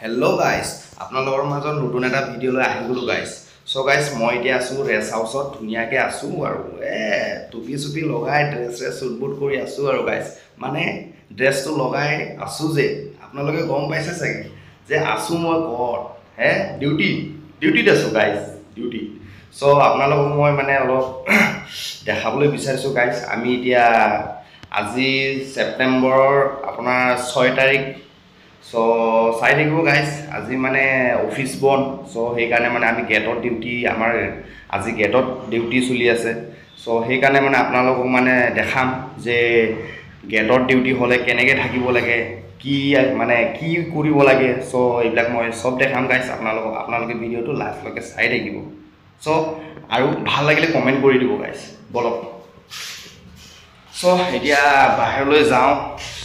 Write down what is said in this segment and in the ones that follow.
Hello guys, আপোনালোকৰ মাজত নতুন এটা ভিডিঅ' লৈ আহি গলো guys. So guys, মই এতিয়া আছো ৰেষ্ট হাউচত ধুনীয়াকৈ আছো আৰু টুপি চুপি লগাই ড্ৰেছ চুট বুট কৰি আছো আৰু guys. মানে ড্ৰেছটো লগাই আছো যে আপোনালোকে গম পাইছে চাগে যে আছো মই ঘৰত ডিউটিত আছো guys, ডিউটি. So আপোনালোকক মই মানে অলপ দেখাবলৈ বিচাৰিছো guys. আমি এতিয়া আজি সেপ্টেম্বৰৰ আপোনাৰ 6 তাৰিখ So, চাই থাকিব গাইজ আজি মানে অফিস বন সো সেইকাৰণে মানে আমি গেটত ডিউটি আমাৰ আজি গেটত ডিউটি চলি আছে সো সেইকাৰণে মানে আপোনালোকক মানে দেখাম যে গেটত ডিউটি হলে কেনেকৈ থাকিব লাগে কি মানে কি কৰিব লাগে সো এইবিলাক মই সব দেখাম গাইজ আপোনালোকে ভিডিঅটো লাষ্টলৈকে চাই থাকিব সো আৰু ভাল লাগিলে কমেন্ট কৰি দিব গাইজ বলক সো এতিয়া বাহিৰলৈ যাওঁ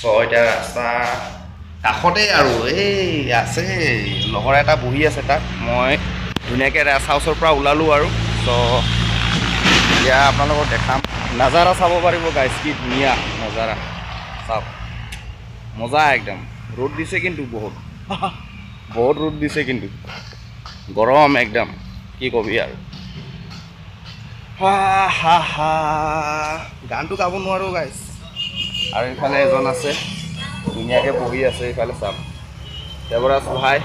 সো এতিয়া ৰাস্তা কাষতে আৰু এই আছে লগৰ এটা বহি আছে তাত মই ধুনীয়াকৈ ৰেষ্ট হাউচৰ পৰা ওলালোঁ আৰু তো এতিয়া আপোনালোকক দেখাম নাজাৰা চাব পাৰিব গাইজ কি ধুনীয়া নাজাৰা চাওক মজা একদম ৰ'দ দিছে কিন্তু বহুত ৰ'দ দিছে কিন্তু গৰম একদম কি কবি আৰু গানটো গাব নোৱাৰোঁ গাইজ আৰু ইফালে এজন আছে ধুনীয়াকৈ বহি আছে ইফালে চাম দেৱৰাজ ভাই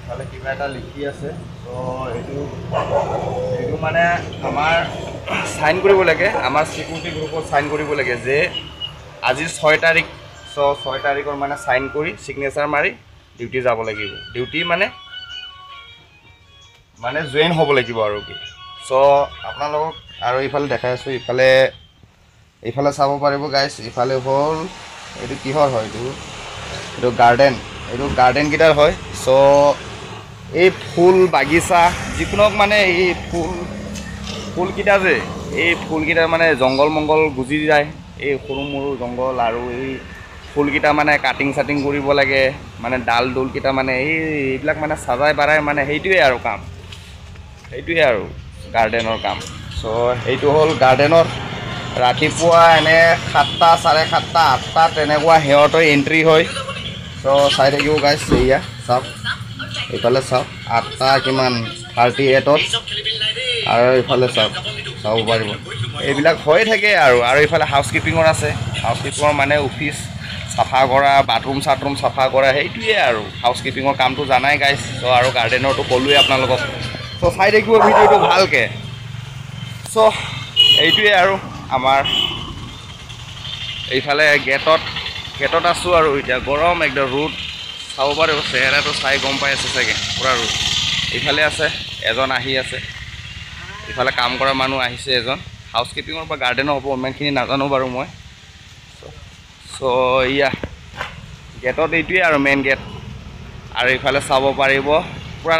ইফালে কিবা এটা লিখি আছে তো এইটো মানে আমাৰ চাইন কৰিব লাগে আমাৰ চিকিউৰিটি গ্ৰুপত চাইন কৰিব লাগে যে আজি 6 তাৰিখ সো 6 তাৰিখৰ মানে চাইন কৰি চিগনেচাৰ মাৰি ডিউটি যাব লাগিব ডিউটি মানে জইন হ'ব লাগিব আৰু কি সো আপোনালোকক আৰু ইফালে দেখাই আছোঁ ইফালে চাব পাৰিব গাইজ ইফালে হ'ল এইটো কিহৰ হয় এইটো গাৰ্ডেন কেইটাৰ হয় সো এই ফুল বাগিচা যিকোনো মানে এই ফুলকেইটা যে এই ফুলকেইটাৰ মানে জংঘল মংগল গুজি যায় এই সৰু মৰু জংঘল আৰু এই ফুলকেইটা মানে কাটিং চাটিং কৰিব লাগে মানে ডাল কেইটা মানে এইবিলাক মানে সাজাই বাৰাই মানে সেইটোৱে আৰু কাম সেইটোৱে আৰু গাৰ্ডেনৰ কাম সো এইটো হ'ল গাৰ্ডেনৰ ৰাতিপুৱা এনে 7টা 7:30 8টা তেনেকুৱা সিহঁতৰ এণ্ট্ৰি হয় তো চাই থাকিব গাইজ এয়া চাওক এইফালে চাওক 8টা কিমান 38ত আৰু এইফালে চাব পাৰিব এইবিলাক হৈ থাকে আৰু এইফালে হাউচকিপিঙৰ আছে হাউচকিপিঙৰ মানে অফিচ চাফা কৰা বাথৰুম চাথৰুম চাফা কৰা সেইটোৱে আৰু হাউচকিপিঙৰ কামটো জানাই গাইজ তো আৰু গাৰ্ডেনৰটো ক'লোৱে আপোনালোকক তো চাই থাকিব ভিডিঅ'টো ভালকৈ তো এইটোৱে আৰু আমাৰ এইফালে গেটত আছোঁ আৰু এতিয়া গৰম একদম ৰ'দ চাব পাৰিব চেহেৰাটো চাই গম পাই আছে চাগে পূৰা ৰ'দ এইফালে আছে এজন আহি আছে ইফালে কাম কৰা মানুহ আহিছে এজন হাউচকিপিঙৰ পৰা গাৰ্ডেনৰ হ'ব ইমানখিনি নাজানো বাৰু মই চ' এয়া গেটত এইটোৱে আৰু মেইন গেট আৰু ইফালে চাব পাৰিব পূৰা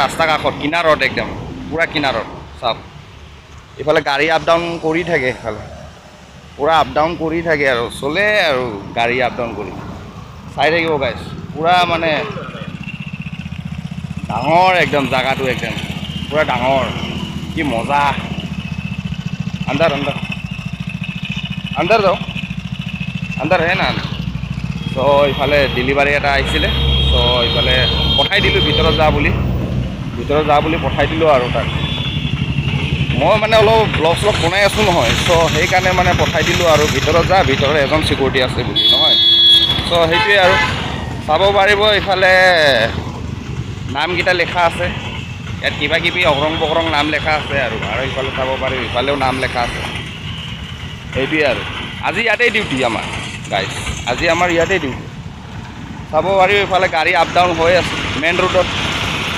ৰাস্তা কাষত কিনাৰত একদম পূৰা কিনাৰত চাওক ইফালে গাড়ী আপ ডাউন কৰি থাকে ইফালে পূৰা আপ ডাউন কৰি থাকে আৰু চলে আৰু গাড়ী আপ ডাউন কৰি চাই থাকিব গাইজ পূৰা মানে ডাঙৰ একদম জাগাটো একদম পূৰা ডাঙৰ কি মজা আণ্ডাৰ যাওঁ আণ্ডাৰ হে না তো ইফালে ডেলিভাৰী এটা আহিছিলে তো ইফালে পঠাই দিলোঁ ভিতৰত যা বুলি পঠাই দিলোঁ আৰু তাক মই মানে অলপ ব্লগ শ্লগ বনাই আছোঁ নহয় চ' সেইকাৰণে মানে পঠাই দিলোঁ আৰু ভিতৰত এজন চিকিউৰিটি আছে বুলি নহয় চ' সেইটোৱে আৰু চাব পাৰিব ইফালে নামকেইটা লিখা আছে ইয়াত কিবা কিবি অকৰং বকৰং নাম লিখা আছে আৰু ইফালে চাব পাৰিব ইফালেও নাম লিখা আছে সেইটোৱে আৰু আজি ইয়াতেই ডিউটি আমাৰ গাইজ আজি আমাৰ ইয়াতেই ডিউটি চাব পাৰিব ইফালে গাড়ী আপ ডাউন হৈ আছে মেইন ৰোডত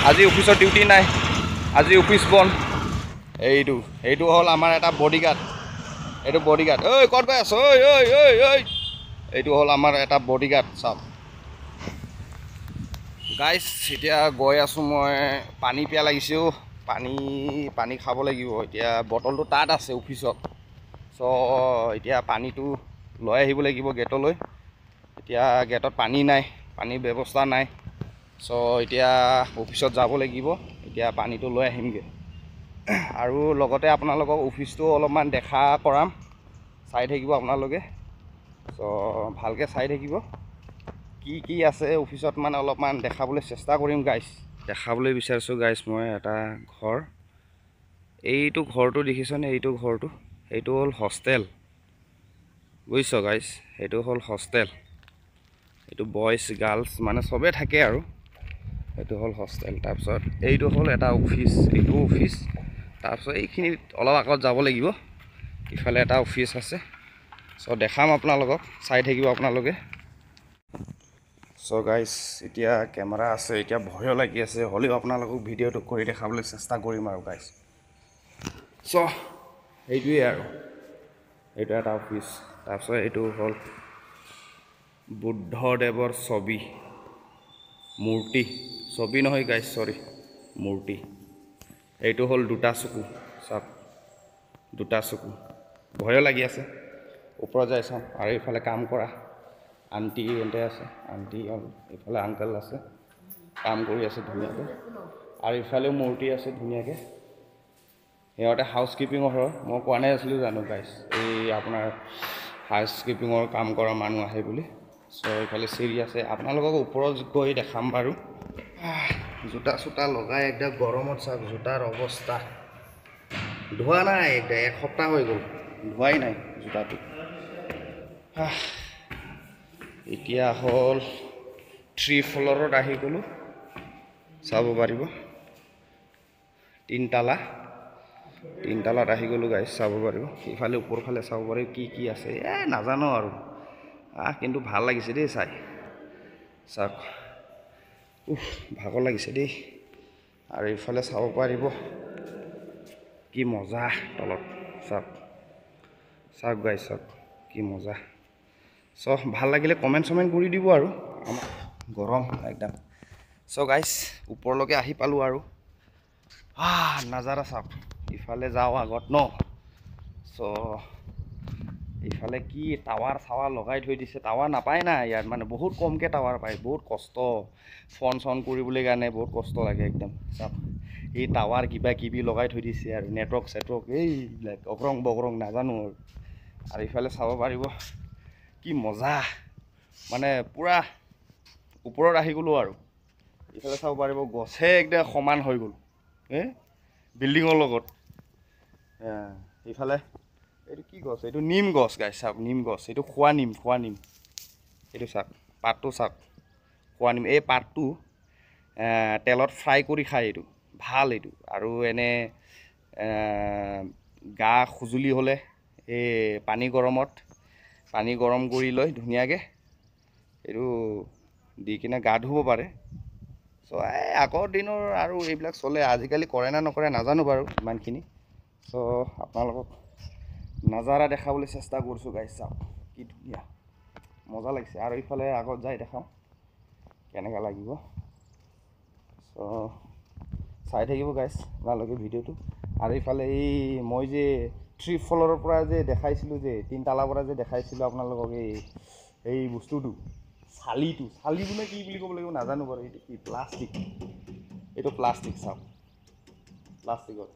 আজি অফিচৰ ডিউটি নাই আজি অফিচ বন্ধ এইটো হ'ল আমাৰ এটা বডিগাৰ্ড ঐ ক'ত গৈ আছ ঐ এইটো হ'ল আমাৰ এটা বডিগাৰ্ড চাওক গাইজ এতিয়া গৈ আছোঁ মই পানী পিয়া লাগিছেও পানী খাব লাগিব এতিয়া বটলটো তাত আছে অফিচত চ' এতিয়া পানীটো লৈ আহিব লাগিব গেটলৈ এতিয়া গেটত পানী নাই পানীৰ ব্যৱস্থা নাই চ' এতিয়া অফিচত যাব লাগিব এতিয়া পানীটো লৈ আহিমগৈ আৰু লগতে আপোনালোকক অফিচটো অলপমান দেখা কৰাম চাই থাকিব আপোনালোকে চ' ভালকৈ চাই থাকিব কি কি আছে অফিসত মানে অলপমান দেখাবলৈ চেষ্টা কৰিম গাইছ দেখাবলৈ বিচাৰিছোঁ গাইছ মই এটা ঘৰ এইটো ঘৰটো দেখিছনে এইটো ঘৰটো এইটো হ'ল হোষ্টেল বুজিছ গাইছ এইটো হ'ল হোষ্টেল এইটো বয়জ গাৰ্লছ মানে চবেই থাকে আৰু এইটো হ'ল হোষ্টেল তাৰপিছত এইটো হ'ল এটা অফিচ এইটো অফিচ তাৰপিছত এইখিনিত অলপ আগত যাব লাগিব ইফালে এটা অফিচ আছে চ' দেখাম আপোনালোকক চাই থাকিব আপোনালোকে চ' গাইছ এতিয়া কেমেৰা আছে এতিয়া ভয়ো লাগি আছে হ'লেও আপোনালোকক ভিডিঅ'টো কৰি দেখাবলৈ চেষ্টা কৰিম আৰু গাইছ চ' সেইটোৱে আৰু এইটো এটা অফিচ তাৰপিছত এইটো হ'ল বুদ্ধদেৱৰ ছবি মূৰ্তি ছবি নহয় গাইছ চৰি মূৰ্তি এইটো হ'ল দুটা চকু চাওক দুটা চকু ভয়ো লাগি আছে ওপৰত যাই চাওঁ আৰু এইফালে কাম কৰা আণ্টি এণ্টে আছে আণ্টি এইফালে আংকল আছে কাম কৰি আছে ধুনীয়াকৈ আৰু ইফালেও মূৰ্তি আছে ধুনীয়াকৈ সিহঁতে হাউচ কিপিঙৰ হয় মই কোৱা নাই আছিলোঁ জানো গাইছ এই আপোনাৰ হাউচ কিপিঙৰ কাম কৰা মানুহ আহে বুলি চ' এইফালে চিৰি আছে আপোনালোকক ওপৰত গৈ দেখাম বাৰু জোতা চোতা লগাই একদম গৰমত চাওক জোতাৰ অৱস্থা ধোৱা নাই একদম এসপ্তাহ হৈ গ'ল ধোৱাই নাই জোতাটো এতিয়া হ'ল 3 ফ্ল'ৰত আহি গ'লোঁ চাব পাৰিব তিনটালাত আহি গ'লোঁ গাইছ চাব পাৰিব ইফালে ওপৰফালে চাব পাৰিব কি আছে নাজানো আৰু কিন্তু ভাল লাগিছে দেই চাই চাওক ভাগৰ লাগিছে দেই আৰু ইফালে চাব পাৰিব কি মজা তলত চাওক গাইছ চাওক কি মজা চ' ভাল লাগিলে কমেণ্ট কৰি দিব আৰু আমাৰ গৰম একদম চ' গাইছ ওপৰলৈকে আহি পালোঁ আৰু নাজাৰা চাওক ইফালে যাওঁ আগত ন চ' ইফালে কি টাৱাৰ লগাই থৈ দিছে টাৱাৰ নাপায় না ইয়াত মানে বহুত কমকৈ টাৱাৰ পায় বহুত কষ্ট ফোন কৰিবলৈ কাৰণে বহুত কষ্ট লাগে একদম চাওক এই টাৱাৰ কিবা কিবি লগাই থৈ দিছে আৰু নেটৱৰ্ক এইবিলাক অকৰং বকৰং নাজানো আৰু ইফালে চাব পাৰিব কি মজা মানে পুৰা ওপৰত আহি গ'লোঁ আৰু ইফালে চাব পাৰিব গছে একদম সমান হৈ গ'ল বিল্ডিঙৰ লগত ইফালে এইটো কি গছ এইটো নিম গছ গাইছ চাওক নিম গছ এইটো খোৱা নিম এইটো চাওক পাতটো চাওক খোৱা নিম এই পাতটো তেলত ফ্ৰাই কৰি খায় এইটো ভাল এইটো আৰু এনে গা খুজুলি হ'লে এই পানী গৰম কৰি লৈ ধুনীয়াকৈ এইটো দি কিনে গা ধুব পাৰে চ' আগৰ দিনৰ আৰু এইবিলাক চলে আজিকালি কৰে না নকৰে নাজানো বাৰু ইমানখিনি চ' আপোনালোকক নাজাৰা দেখাবলৈ চেষ্টা কৰিছোঁ গাইছ চাওক কি ধুনীয়া মজা লাগিছে আৰু ইফালে আগত যাই দেখাওঁ কেনেকুৱা লাগিব চ' চাই থাকিব গাইছ ভালকৈ ভিডিঅ'টো আৰু ইফালে এই মই যে 3 ফ্ল'ৰৰ পৰা যে দেখাইছিলোঁ যে 3 তালাৰ পৰা যে দেখাইছিলোঁ আপোনালোকক এই বস্তুটো চালি বোলে কি বুলি ক'ব লাগিব নাজানো বাৰু এইটো কি এইটো প্লাষ্টিক চাওক প্লাষ্টিকত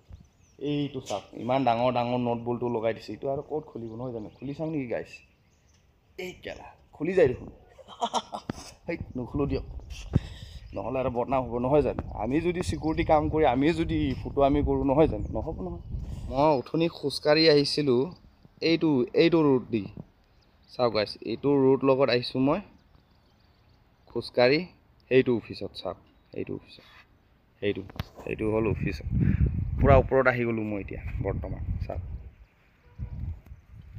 এইটো চাওক ইমান ডাঙৰ নোট বলটো লগাই দিছে এইটো আৰু ক'ত খুলিব নহয় জানো খুলি চাওঁ নেকি গাইছ এই কেলা খুলি যায় দেখোন সেই নুখুলোঁ দিয়ক নহ'লে আৰু বদনাম হ'ব নহয় জানো আমি যদি চিকিউৰিটি কাম কৰি আমি যদি আমি কৰোঁ নহয় জানো নহ'ব নহয় মই উঠনি খোজকাঢ়ি আহিছিলোঁ এইটো ৰুট দি চাওক গাইছ এইটো ৰুট লগত আহিছোঁ মই খোজকাঢ়ি সেইটো অফিচত চাওক সেইটো হ'ল অফিচত পূৰা ওপৰত আহি গ'লোঁ মই এতিয়া বৰ্তমান চাওক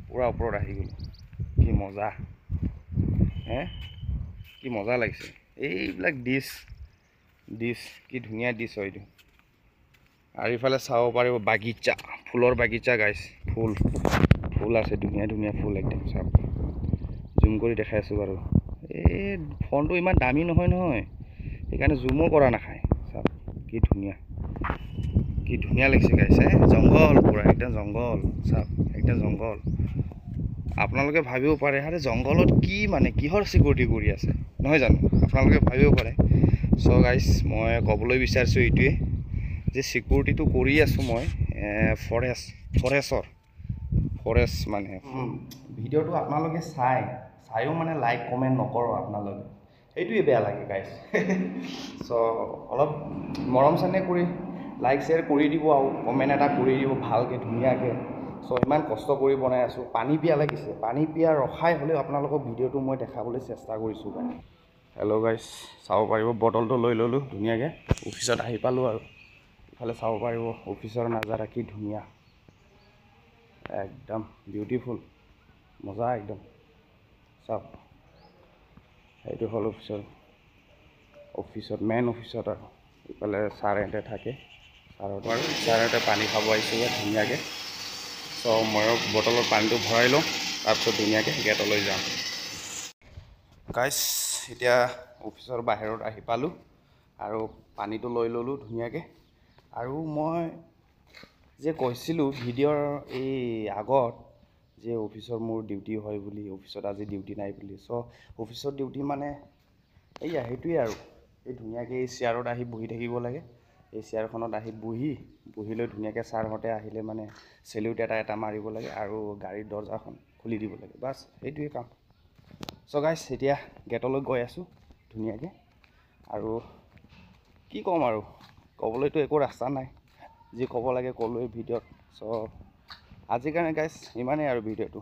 পূৰা ওপৰত আহি গ'লোঁ কি মজা কি মজা লাগিছে এইবিলাক ডিছ কি ধুনীয়া ডিছ হয় এইটো আৰু ইফালে চাব পাৰিব বাগিচা ফুলৰ বাগিচা গাইছ ফুল আছে ধুনীয়া ফুল একদম চাওক জুম কৰি দেখাই আছোঁ বাৰু এই ফোনটো ইমান দামী নহয় সেইকাৰণে জুমো কৰা নাখায় চাওক কি ধুনীয়া লাগিছে গাইছে জংঘল পূৰা একদম জংঘল চাওক একদম জংঘল আপোনালোকে ভাবিব পাৰে আৰে জংঘলত কি মানে কিহৰ চিকিউৰিটি কৰি আছে নহয় জানো আপোনালোকে ভাবিব পাৰে চ' গাইছ মই ক'বলৈ বিচাৰিছোঁ এইটোৱে যে চিকিউৰিটিটো কৰি আছোঁ মই ফৰেষ্ট মানে ভিডিঅ'টো আপোনালোকে চায়ো মানে লাইক কমেণ্ট নকৰোঁ আপোনালোকে সেইটোৱে বেয়া লাগে গাইছ চ' অলপ মৰম চেনেহ কৰি লাইক শ্বেয়াৰ কৰি দিব আৰু কমেণ্ট এটা কৰি দিব ভালকৈ ধুনীয়াকৈ চ' ইমান কষ্ট কৰি বনাই আছোঁ পানী পিয়া লাগিছে পানী পিয়া ৰখাই হ'লেও আপোনালোকক ভিডিঅ'টো মই দেখাবলৈ চেষ্টা কৰিছোঁ গাইছ হেল্ল' গাইছ চাব পাৰিব বটলটো লৈ ল'লোঁ ধুনীয়াকৈ অফিচত আহি পালোঁ আৰু ইফালে চাব পাৰিব অফিচৰ নাজাৰা কি ধুনীয়া একদম বিউটিফুল মজা একদম চাওক সেইটো হ'ল অফিচত মেইন অফিচত আৰু ইফালে ছাৰহঁতে থাকে ছাৰহঁতে পানী খাব আহিছোঁ ধুনীয়াকৈ চ' মই বটলত পানীটো ভৰাই লওঁ তাৰপিছত ধুনীয়াকৈ গেটলৈ যাওঁ গাইছ এতিয়া অফিচৰ বাহিৰত আহি পালোঁ আৰু পানীটো লৈ ল'লোঁ ধুনীয়াকৈ আৰু মই যে কৈছিলোঁ ভিডিঅ'ৰ এই আগত যে অফিচৰ মোৰ ডিউটি হয় বুলি অফিচত আজি ডিউটি নাই বুলি চ' অফিচৰ ডিউটি মানে এইয়া সেইটোৱে আৰু এই ধুনীয়াকৈ এই চেয়াৰত আহি বহি থাকিব লাগে এই চেয়াৰখনত আহি বহি লৈ ধুনীয়াকৈ ছাৰহঁতে আহিলে মানে চেলিউট এটা মাৰিব লাগে আৰু গাড়ীৰ দৰজাখন খুলি দিব লাগে বাছ সেইটোৱে কাম চ' গাইছ এতিয়া গেটলৈ গৈ আছোঁ ধুনীয়াকৈ আৰু কি ক'ম আৰু ক'বলৈতো একো ৰাস্তা নাই যি ক'ব লাগে ক'লোৱেই ভিডিঅ'ত চ' আজিৰ কাৰণে গাইছ ইমানেই আৰু ভিডিঅ'টো